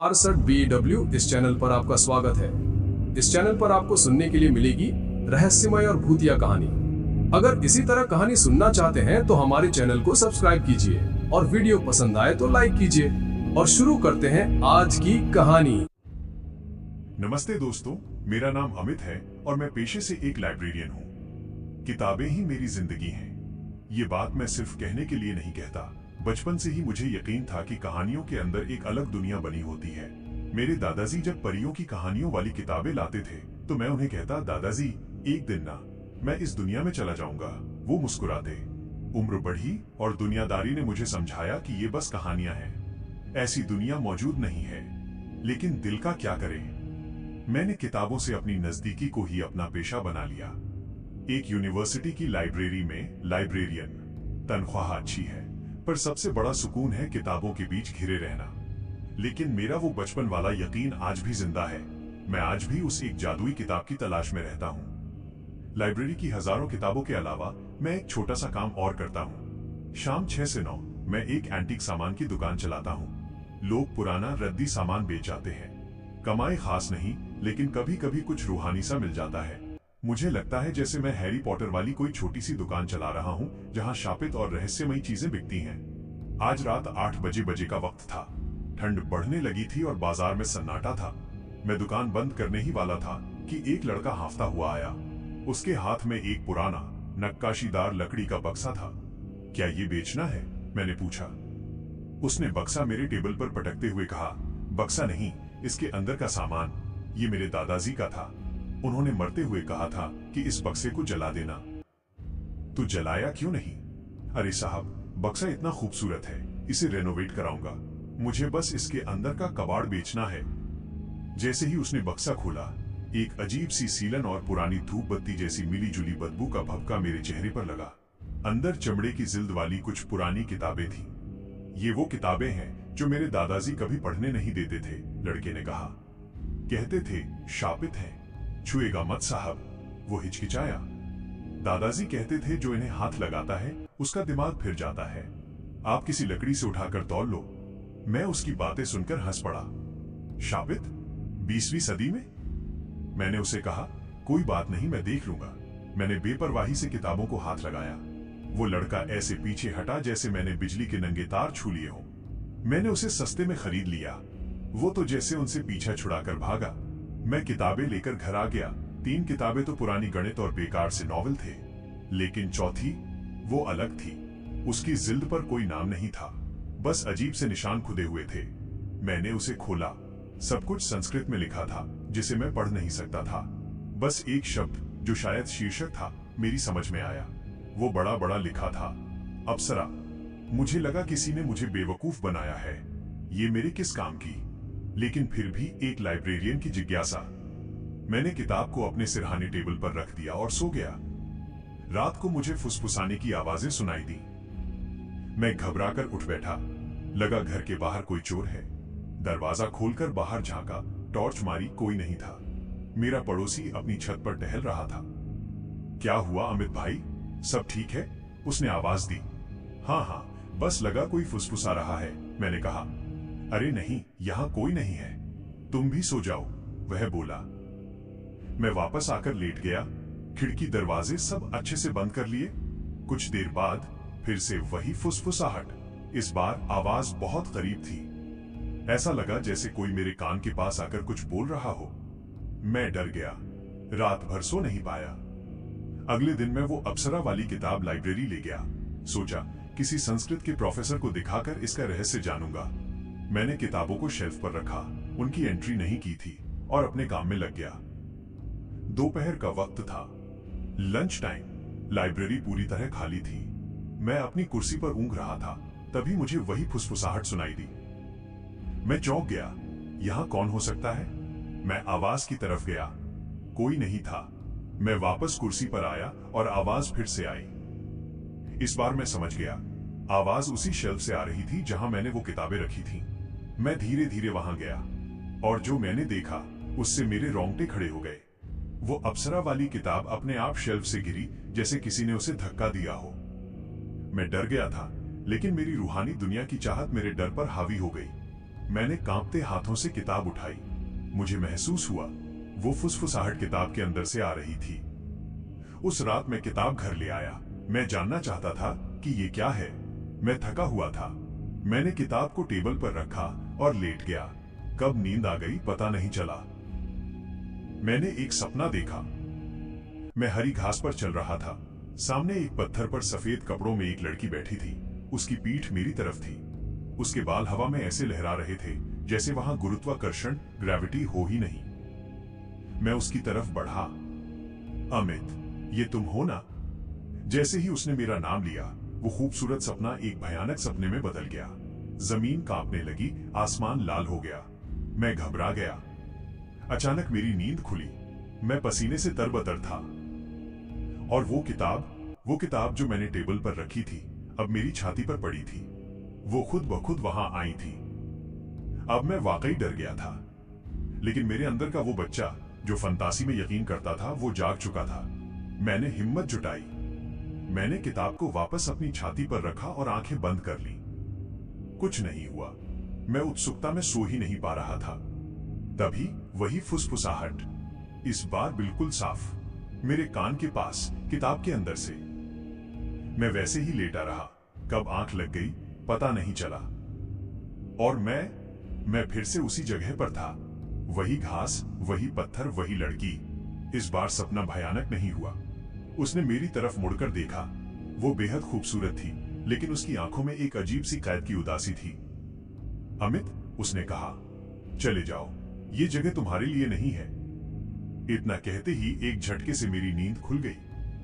RSBW इस channel पर आपका स्वागत है। इस चैनल पर आपको सुनने के लिए मिलेगी रहस्यमय और भूतिया कहानी। अगर इसी तरह कहानी सुनना चाहते हैं तो हमारे चैनल को सब्सक्राइब कीजिए और वीडियो पसंद आए तो लाइक कीजिए। और शुरू करते हैं आज की कहानी। नमस्ते दोस्तों, मेरा नाम अमित है और मैं पेशे से एक लाइब्रेरियन हूँ। किताबें ही मेरी जिंदगी हैं। ये बात मैं सिर्फ कहने के लिए नहीं कहता। बचपन से ही मुझे यकीन था कि कहानियों के अंदर एक अलग दुनिया बनी होती है। मेरे दादाजी जब परियों की कहानियों वाली किताबें लाते थे तो मैं उन्हें कहता, दादाजी एक दिन ना मैं इस दुनिया में चला जाऊंगा। वो मुस्कुराते। उम्र बढ़ी और दुनियादारी ने मुझे समझाया कि ये बस कहानियां हैं, ऐसी दुनिया मौजूद नहीं है। लेकिन दिल का क्या करें? मैंने किताबों से अपनी नजदीकी को ही अपना पेशा बना लिया। एक यूनिवर्सिटी की लाइब्रेरी में लाइब्रेरियन। तनख्वाह अच्छी है, पर सबसे बड़ा सुकून है किताबों के बीच घिरे रहना। लेकिन मेरा वो बचपन वाला यकीन आज भी जिंदा है। मैं आज भी उस एक जादुई किताब की तलाश में रहता हूँ। लाइब्रेरी की हजारों किताबों के अलावा मैं एक छोटा सा काम और करता हूँ। शाम 6 से 9 मैं एक एंटीक सामान की दुकान चलाता हूँ। लोग पुराना रद्दी सामान बेच जाते हैं। कमाई खास नहीं, लेकिन कभी कभी कुछ रूहानी सा मिल जाता है। मुझे लगता है जैसे मैं हैरी पॉटर वाली कोई छोटी सी दुकान चला रहा हूँ जहाँ शापित और रहस्यमयी चीजें बिकती हैं। आज रात 8 बजे का वक्त था। ठंड बढ़ने लगी थी और बाजार में सन्नाटा था। मैं दुकान बंद करने ही वाला था कि एक लड़का हांफता हुआ आया। उसके हाथ में एक पुराना नक्काशीदार लकड़ी का बक्सा था। क्या ये बेचना है? मैंने पूछा। उसने बक्सा मेरे टेबल पर पटकते हुए कहा, बक्सा नहीं, इसके अंदर का सामान। ये मेरे दादाजी का था। उन्होंने मरते हुए कहा था कि इस बक्से को जला देना। तो जलाया क्यों नहीं? अरे साहब, बक्सा इतना खूबसूरत है, इसे रेनोवेट कराऊंगा। मुझे बस इसके अंदर का कबाड़ बेचना है। जैसे ही उसने बक्सा खोला, एक अजीब सी सीलन और पुरानी धूप बत्ती जैसी मिली जुली बदबू का भभका मेरे चेहरे पर लगा। अंदर चमड़े की जिल्द वाली कुछ पुरानी किताबें थी। ये वो किताबें हैं जो मेरे दादाजी कभी पढ़ने नहीं देते थे, लड़के ने कहा। कहते थे शापित हैं, छुएगा मत साहब। वो हिचकिचाया। दादाजी कहते थे जो इन्हें हाथ लगाता है उसका दिमाग फिर जाता है। आप किसी लकड़ी से उठाकर तौल लो। मैं उसकी बातें सुनकर हंस पड़ा। शापित? 20वीं सदी में? मैंने उसे कहा, कोई बात नहीं, मैं देख लूंगा। मैंने बेपरवाही से किताबों को हाथ लगाया। वो लड़का ऐसे पीछे हटा जैसे मैंने बिजली के नंगे तार छू लिए हो। मैंने उसे सस्ते में खरीद लिया। वो तो जैसे उनसे पीछा छुड़ाकर भागा। मैं किताबें लेकर घर आ गया। 3 किताबें तो पुरानी गणित और बेकार से नॉवेल थे, लेकिन चौथी वो अलग थी। उसकी जिल्द पर कोई नाम नहीं था, बस अजीब से निशान खुदे हुए थे। मैंने उसे खोला। सब कुछ संस्कृत में लिखा था जिसे मैं पढ़ नहीं सकता था। बस एक शब्द जो शायद शीर्षक था मेरी समझ में आया। वो बड़ा बड़ा लिखा था, अप्सरा। मुझे लगा किसी ने मुझे बेवकूफ बनाया है। ये मेरे किस काम की? लेकिन फिर भी एक लाइब्रेरियन की जिज्ञासा। मैंने किताब को अपने सिरहाने टेबल पर रख दिया और सो गया। रात को मुझे फुसफुसाने की आवाजें सुनाई दी। मैं घबराकर उठ बैठा। लगा घर के बाहर कोई चोर है। दरवाजा खोलकर बाहर झांका, टॉर्च मारी, कोई नहीं था। मेरा पड़ोसी अपनी छत पर टहल रहा था। क्या हुआ अमित भाई, सब ठीक है? उसने आवाज दी। हाँ, बस लगा कोई फुसफुसा रहा है, मैंने कहा। अरे नहीं, यहां कोई नहीं है, तुम भी सो जाओ, वह बोला। मैं वापस आकर लेट गया। खिड़की दरवाजे सब अच्छे से बंद कर लिए। कुछ देर बाद फिर से वही फुसफुसाहट। इस बार आवाज बहुत करीब थी। ऐसा लगा जैसे कोई मेरे कान के पास आकर कुछ बोल रहा हो। मैं डर गया। रात भर सो नहीं पाया। अगले दिन मैं वो अप्सरा वाली किताब लाइब्रेरी ले गया। सोचा किसी संस्कृत के प्रोफेसर को दिखाकर इसका रहस्य जानूंगा। मैंने किताबों को शेल्फ पर रखा, उनकी एंट्री नहीं की थी और अपने काम में लग गया। दोपहर का वक्त था, लंच टाइम। लाइब्रेरी पूरी तरह खाली थी। मैं अपनी कुर्सी पर ऊँघ रहा था, तभी मुझे वही फुसफुसाहट सुनाई दी। मैं चौंक गया। यहाँ कौन हो सकता है? मैं आवाज की तरफ गया। कोई नहीं था। मैं वापस कुर्सी पर आया और आवाज फिर से आई। इस बार मैं समझ गया। आवाज उसी शेल्फ से आ रही थी जहां मैंने वो किताबें रखी थीं। मैं धीरे धीरे वहां गया और जो मैंने देखा उससे मेरे रोंगटे खड़े हो गए। वो अप्सरा वाली किताब अपने आप शेल्फ से गिरी जैसे किसी ने उसे धक्का दिया हो। मैं डर गया था, लेकिन मेरी रूहानी दुनिया की चाहत मेरे डर पर हावी हो गई। मैंने कांपते हाथों से किताब उठाई। मुझे महसूस हुआ वो फुसफुसाहट किताब के अंदर से आ रही थी। उस रात मैं किताब घर ले आया। मैं जानना चाहता था कि ये क्या है। मैं थका हुआ था। मैंने किताब को टेबल पर रखा और लेट गया। कब नींद आ गई पता नहीं चला। मैंने एक सपना देखा। मैं हरी घास पर चल रहा था। सामने एक पत्थर पर सफेद कपड़ों में एक लड़की बैठी थी। उसकी पीठ मेरी तरफ थी। उसके बाल हवा में ऐसे लहरा रहे थे जैसे वहां गुरुत्वाकर्षण ग्रेविटी हो ही नहीं। मैं उसकी तरफ बढ़ा। अमित, ये तुम हो ना? जैसे ही उसने मेरा नाम लिया, वो खूबसूरत सपना एक भयानक सपने में बदल गया। जमीन कांपने लगी, आसमान लाल हो गया। मैं घबरा गया। अचानक मेरी नींद खुली। मैं पसीने से तरबतर था। और वो किताब जो मैंने टेबल पर रखी थी, अब मेरी छाती पर पड़ी थी। वो खुद ब खुद वहां आई थी। अब मैं वाकई डर गया था। लेकिन मेरे अंदर का वो बच्चा जो फंतासी में यकीन करता था, वो जाग चुका था। मैंने हिम्मत जुटाई। मैंने किताब को वापस अपनी छाती पर रखा और आंखें बंद कर ली। कुछ नहीं हुआ। मैं उत्सुकता में सो ही नहीं पा रहा था। तभी वही फुसफुसाहट, इस बार बिल्कुल साफ, मेरे कान के पास, किताब के अंदर से। मैं वैसे ही लेटा रहा। कब आंख लग गई पता नहीं चला। और मैं फिर से उसी जगह पर था। वही घास, वही पत्थर, वही लड़की। इस बार सपना भयानक नहीं हुआ। उसने मेरी तरफ मुड़कर देखा। वो बेहद खूबसूरत थी, लेकिन उसकी आंखों में एक अजीब सी कैद की उदासी थी। अमित, उसने कहा, चले जाओ, ये जगह तुम्हारे लिए नहीं है। इतना कहते ही एक झटके से मेरी नींद खुल गई।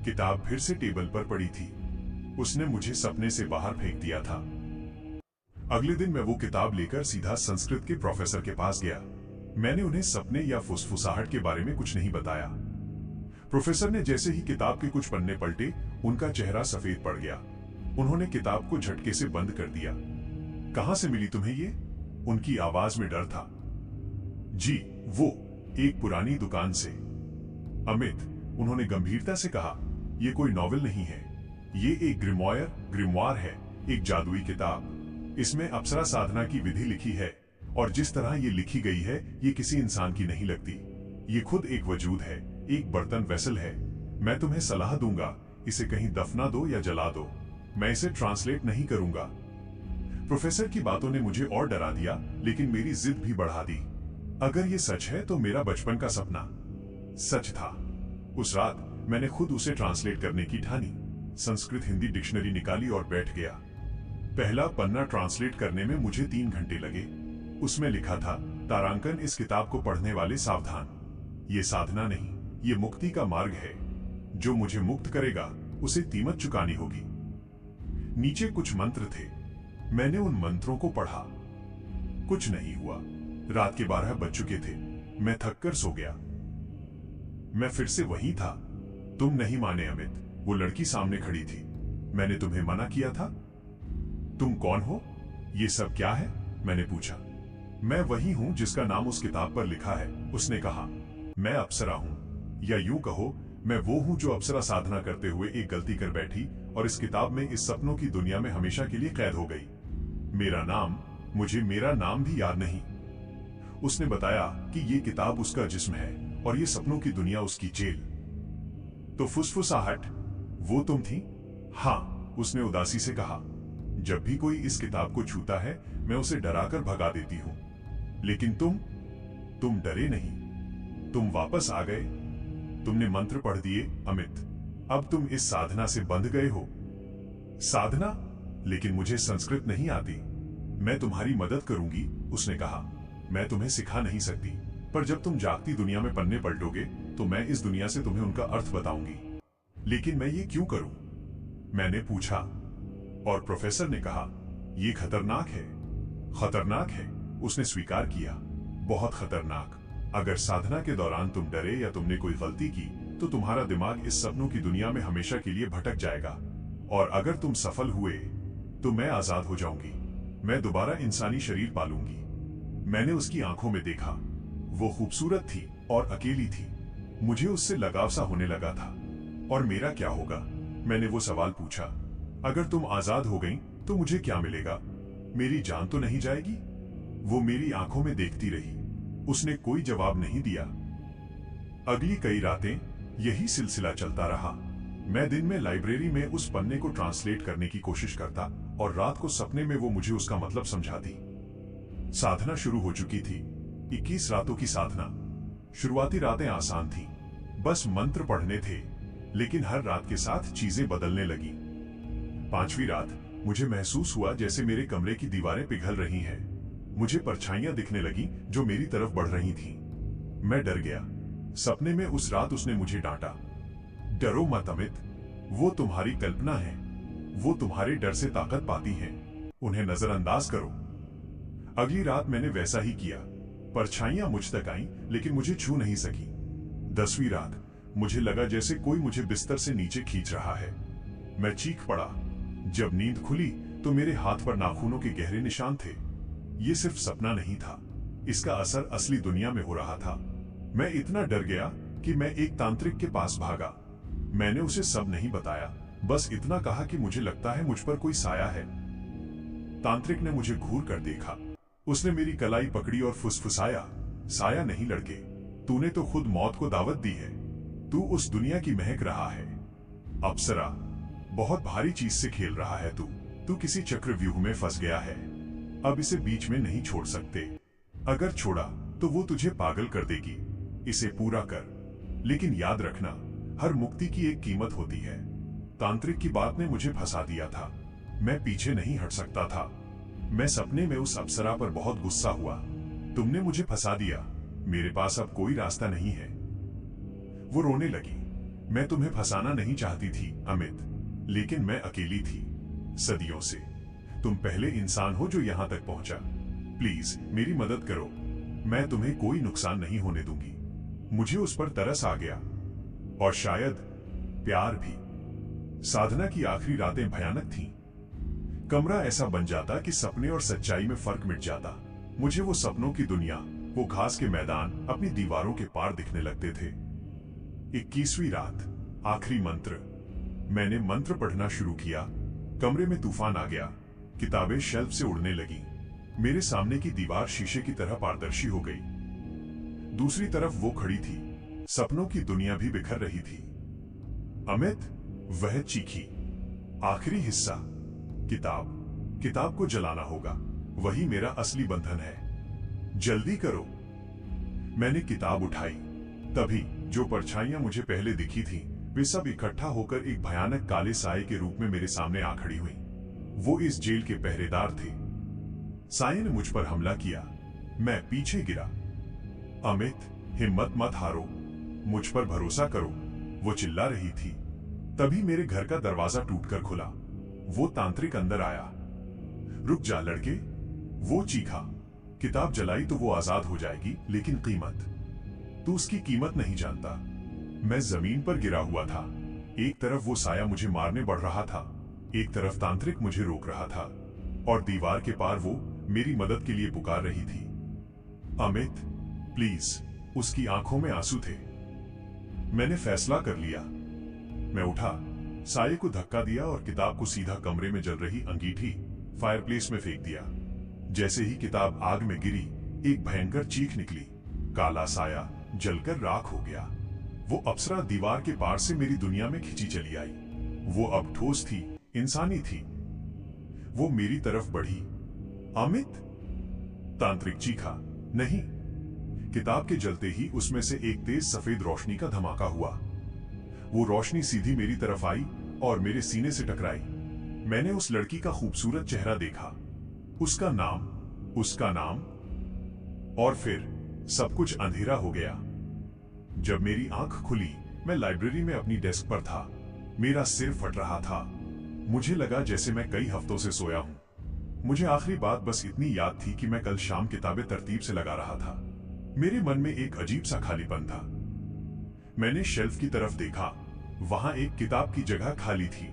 किताब फिर से टेबल पर पड़ी थी। उसने मुझे सपने से बाहर फेंक दिया था। अगले दिन मैं वो किताब लेकर सीधा संस्कृत के प्रोफेसर के पास गया। मैंने उन्हें सपने या फुसफुसाहट के बारे में कुछ नहीं बताया। प्रोफेसर ने जैसे ही किताब के कुछ पन्ने पलटे, उनका चेहरा सफेद पड़ गया। उन्होंने किताब को झटके से बंद कर दिया। कहां से मिली तुम्हें ये? उनकी आवाज में डर था। जी, वो एक पुरानी दुकान से। अमित, उन्होंने गंभीरता से कहा, यह कोई नॉवेल नहीं है। ये एक ग्रिमवार है, एक जादुई किताब। इसमें अप्सरा साधना की विधि लिखी है, और जिस तरह ये लिखी गई है, ये किसी इंसान की नहीं लगती। ये खुद एक वजूद है, एक बर्तन वेसल है। मैं तुम्हें सलाह दूंगा, इसे कहीं दफना दो या जला दो। मैं इसे ट्रांसलेट नहीं करूंगा। प्रोफेसर की बातों ने मुझे और डरा दिया, लेकिन मेरी जिद भी बढ़ा दी। अगर ये सच है तो मेरा बचपन का सपना सच था। उस रात मैंने खुद उसे ट्रांसलेट करने की ठानी। संस्कृत हिंदी डिक्शनरी निकाली और बैठ गया। पहला पन्ना ट्रांसलेट करने में मुझे 3 घंटे लगे। उसमें लिखा था, तारांकन, इस किताब को पढ़ने वाले सावधान। ये साधना नहीं, ये मुक्ति का मार्ग है। जो मुझे मुक्त करेगा उसे कीमत चुकानी होगी। नीचे कुछ मंत्र थे। मैंने उन मंत्रों को पढ़ा। कुछ नहीं हुआ। रात के 12 बज चुके थे। मैं थककर सो गया। मैं फिर से वही था। तुम नहीं माने अमित, वो लड़की सामने खड़ी थी। मैंने तुम्हें मना किया था। तुम कौन हो? ये सब क्या है? मैंने पूछा। मैं वही हूं जिसका नाम उस किताब पर लिखा है, उसने कहा। मैं अप्सरा हूं, या यूं कहो, मैं वो हूं जो अप्सरा साधना करते हुए एक गलती कर बैठी और इस किताब में, इस सपनों की दुनिया में हमेशा के लिए कैद हो गई। मुझे मेरा नाम भी याद नहीं। उसने बताया कि ये किताब उसका जिस्म है और ये सपनों की दुनिया उसकी जेल। तो फुसफुसाहट वो तुम थी? हाँ, उसने उदासी से कहा। जब भी कोई इस किताब को छूता है, मैं उसे डराकर भगा देती हूं। लेकिन तुम डरे नहीं। तुम वापस आ गए। तुमने मंत्र पढ़ दिए अमित। अब तुम इस साधना से बंध गए हो। साधना? लेकिन मुझे संस्कृत नहीं आती। मैं तुम्हारी मदद करूंगी, उसने कहा। मैं तुम्हें सिखा नहीं सकती, पर जब तुम जागती दुनिया में पन्ने पलटोगे तो मैं इस दुनिया से तुम्हें उनका अर्थ बताऊंगी। लेकिन मैं ये क्यों करूं? मैंने पूछा। और प्रोफेसर ने कहा, ये खतरनाक है। खतरनाक है, उसने स्वीकार किया। बहुत खतरनाक। अगर साधना के दौरान तुम डरे या तुमने कोई गलती की, तो तुम्हारा दिमाग इस सपनों की दुनिया में हमेशा के लिए भटक जाएगा। और अगर तुम सफल हुए तो मैं आजाद हो जाऊंगी। मैं दोबारा इंसानी शरीर पालूंगी। मैंने उसकी आंखों में देखा। वो खूबसूरत थी और अकेली थी। मुझे उससे लगाव सा होने लगा था। और मेरा क्या होगा? मैंने वो सवाल पूछा। अगर तुम आजाद हो गई तो मुझे क्या मिलेगा? मेरी जान तो नहीं जाएगी? वो मेरी आंखों में देखती रही। उसने कोई जवाब नहीं दिया। अगली कई रातें यही सिलसिला चलता रहा। मैं दिन में लाइब्रेरी में उस पन्ने को ट्रांसलेट करने की कोशिश करता और रात को सपने में वो मुझे उसका मतलब समझाती। साधना शुरू हो चुकी थी। 21 रातों की साधना। शुरुआती रातें आसान थी, बस मंत्र पढ़ने थे, लेकिन हर रात के साथ चीजें बदलने लगी। 5वीं रात मुझे महसूस हुआ जैसे मेरे कमरे की दीवारें पिघल रही हैं। मुझे परछाइयां दिखने लगी जो मेरी तरफ बढ़ रही थीं। मैं डर गया। सपने में उस रात उसने मुझे डांटा, डरो मत अमित, वो तुम्हारी कल्पना है, वो तुम्हारे डर से ताकत पाती हैं, उन्हें नजरअंदाज करो। अगली रात मैंने वैसा ही किया। परछाइयां मुझ तक आईं, लेकिन मुझे छू नहीं सकी। 10वीं रात मुझे लगा जैसे कोई मुझे बिस्तर से नीचे खींच रहा है। मैं चीख पड़ा। जब नींद खुली तो मेरे हाथ पर नाखूनों के गहरे निशान थे। ये सिर्फ सपना नहीं था, इसका असर असली दुनिया में हो रहा था। मैं इतना डर गया कि मैं एक तांत्रिक के पास भागा। मैंने उसे सब नहीं बताया, बस इतना कहा कि मुझे लगता है मुझ पर कोई साया है। तांत्रिक ने मुझे घूर कर देखा। उसने मेरी कलाई पकड़ी और फुसफुसाया, साया नहीं लड़के, तूने तो खुद मौत को दावत दी है। तू उस दुनिया की महक रहा है। अप्सरा, बहुत भारी चीज से खेल रहा है तू किसी चक्रव्यूह में फंस गया है। अब इसे बीच में नहीं छोड़ सकते। अगर छोड़ा तो वो तुझे पागल कर देगी। इसे पूरा कर, लेकिन याद रखना, हर मुक्ति की एक कीमत होती है। तांत्रिक की बात ने मुझे फंसा दिया था। मैं पीछे नहीं हट सकता था। मैं सपने में उस अप्सरा पर बहुत गुस्सा हुआ। तुमने मुझे फंसा दिया, मेरे पास अब कोई रास्ता नहीं है। वो रोने लगी। मैं तुम्हें फंसाना नहीं चाहती थी अमित, लेकिन मैं अकेली थी सदियों से। तुम पहले इंसान हो जो यहां तक पहुंचा। प्लीज मेरी मदद करो, मैं तुम्हें कोई नुकसान नहीं होने दूंगी। मुझे उस पर तरस आ गया, और शायद प्यार भी। साधना की आखिरी रातें भयानक थीं। कमरा ऐसा बन जाता कि सपने और सच्चाई में फर्क मिट जाता। मुझे वो सपनों की दुनिया, वो घास के मैदान अपनी दीवारों के पार दिखने लगते थे। 21वीं रात, आखिरी मंत्र। मैंने मंत्र पढ़ना शुरू किया। कमरे में तूफान आ गया। किताबें शेल्फ से उड़ने लगी। मेरे सामने की दीवार शीशे की तरह पारदर्शी हो गई। दूसरी तरफ वो खड़ी थी। सपनों की दुनिया भी बिखर रही थी। अमित, वह चीखी। आखिरी हिस्सा, किताब को जलाना होगा। वही मेरा असली बंधन है। जल्दी करो। मैंने किताब उठाई। तभी जो परछाइयां मुझे पहले दिखी थीं, वे सब इकट्ठा होकर एक भयानक काले साये के रूप में मेरे सामने आ खड़ी हुई। वो इस जेल के पहरेदार थे। साये ने मुझ पर हमला किया। मैं पीछे गिरा। अमित, हिम्मत मत हारो, मुझ पर भरोसा करो, वो चिल्ला रही थी। तभी मेरे घर का दरवाजा टूटकर खुला। वो तांत्रिक अंदर आया। रुक जा लड़के, वो चीखा। किताब जलाई तो वो आजाद हो जाएगी, लेकिन कीमत, तू उसकी कीमत नहीं जानता। मैं जमीन पर गिरा हुआ था। एक तरफ वो साया मुझे मारने बढ़ रहा था, एक तरफ तांत्रिक मुझे रोक रहा था, और दीवार के पार वो मेरी मदद के लिए पुकार रही थी। अमित, प्लीज। उसकी आंखों में आंसू थे। मैंने फैसला कर लिया। मैं उठा, साये को धक्का दिया और किताब को सीधा कमरे में जल रही अंगीठी फायरप्लेस में फेंक दिया। जैसे ही किताब आग में गिरी, एक भयंकर चीख निकली। काला साया जलकर राख हो गया। वो अप्सरा दीवार के पार से मेरी दुनिया में खिंची चली आई। वो अब ठोस थी, इंसानी थी। वो मेरी तरफ बढ़ी। अमित, तांत्रिक चीखा। नहीं। किताब के जलते ही उसमें से एक तेज सफेद रोशनी का धमाका हुआ। वो रोशनी सीधी मेरी तरफ आई और मेरे सीने से टकराई। मैंने उस लड़की का खूबसूरत चेहरा देखा, उसका नाम, और फिर सब कुछ अंधेरा हो गया। जब मेरी आंख खुली, मैं लाइब्रेरी में अपनी डेस्क पर था। मेरा सिर फट रहा था। मुझे लगा जैसे मैं कई हफ्तों से सोया हूं। मुझे आखिरी बात बस इतनी याद थी कि मैं कल शाम किताबें तरतीब से लगा रहा था। मेरे मन में एक अजीब सा खालीपन था। मैंने शेल्फ की तरफ देखा। वहां एक किताब की जगह खाली थी।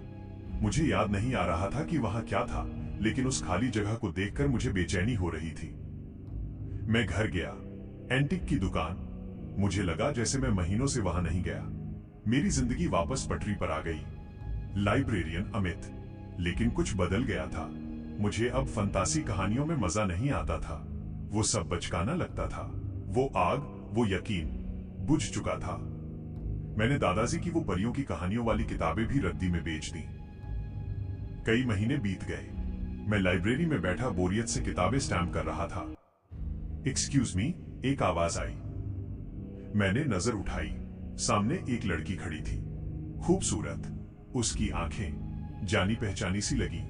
मुझे याद नहीं आ रहा था कि वहां क्या था, लेकिन उस खाली जगह को देखकर मुझे बेचैनी हो रही थी। मैं घर गया। एंटीक की दुकान। मुझे लगा जैसे मैं महीनों से वहां नहीं गया। मेरी जिंदगी वापस पटरी पर आ गई। लाइब्रेरियन अमित। लेकिन कुछ बदल गया था। मुझे अब फंतासी कहानियों में मजा नहीं आता था। वो सब बचकाना लगता था। वो आग, वो यकीन बुझ चुका था। मैंने दादाजी की वो परियों की कहानियों वाली किताबें भी रद्दी में बेच दी। कई महीने बीत गए। मैं लाइब्रेरी में बैठा बोरियत से किताबें स्टैम्प कर रहा था। एक्सक्यूज मी, एक आवाज आई। मैंने नजर उठाई। सामने एक लड़की खड़ी थी, खूबसूरत। उसकी आंखें जानी पहचानी सी लगी।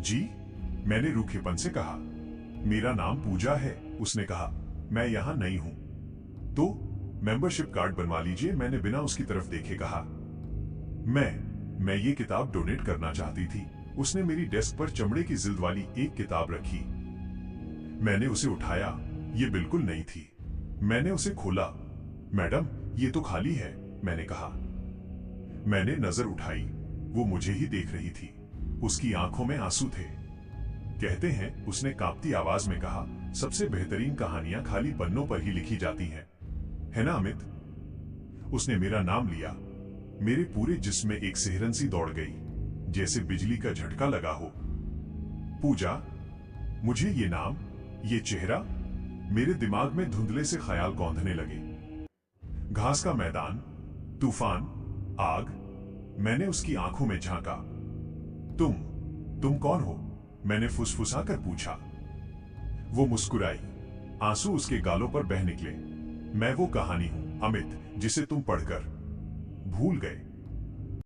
जी, मैंने रूखेपन से कहा। मेरा नाम पूजा है, उसने कहा। मैं यहां नहीं हूं। तो मेंबरशिप कार्ड बनवा लीजिए, मैंने बिना उसकी तरफ देखे कहा। मैं ये किताब डोनेट करना चाहती थी। उसने मेरी डेस्क पर चमड़े की जिल्द वाली एक किताब रखी। मैंने उसे उठाया। ये बिल्कुल नई थी। मैंने उसे खोला। मैडम, ये तो खाली है, मैंने कहा। मैंने नजर उठाई। वो मुझे ही देख रही थी। उसकी आंखों में आंसू थे। कहते हैं, उसने कांपती आवाज में कहा, सबसे बेहतरीन कहानियां खाली पन्नों पर ही लिखी जाती हैं, है ना अमित? उसने मेरा नाम लिया। मेरे पूरे जिस्म में एक सिहरन सी दौड़ गई, जैसे बिजली का झटका लगा हो। पूजा, मुझे ये नाम, ये चेहरा, मेरे दिमाग में धुंधले से ख्याल कौंधने लगे। घास का मैदान, तूफान, आग। मैंने उसकी आंखों में झांका। तुम कौन हो? मैंने फुसफुसाकर पूछा। वो मुस्कुराई। आंसू उसके गालों पर बह निकले। मैं वो कहानी हूं अमित, जिसे तुम पढ़कर भूल गए।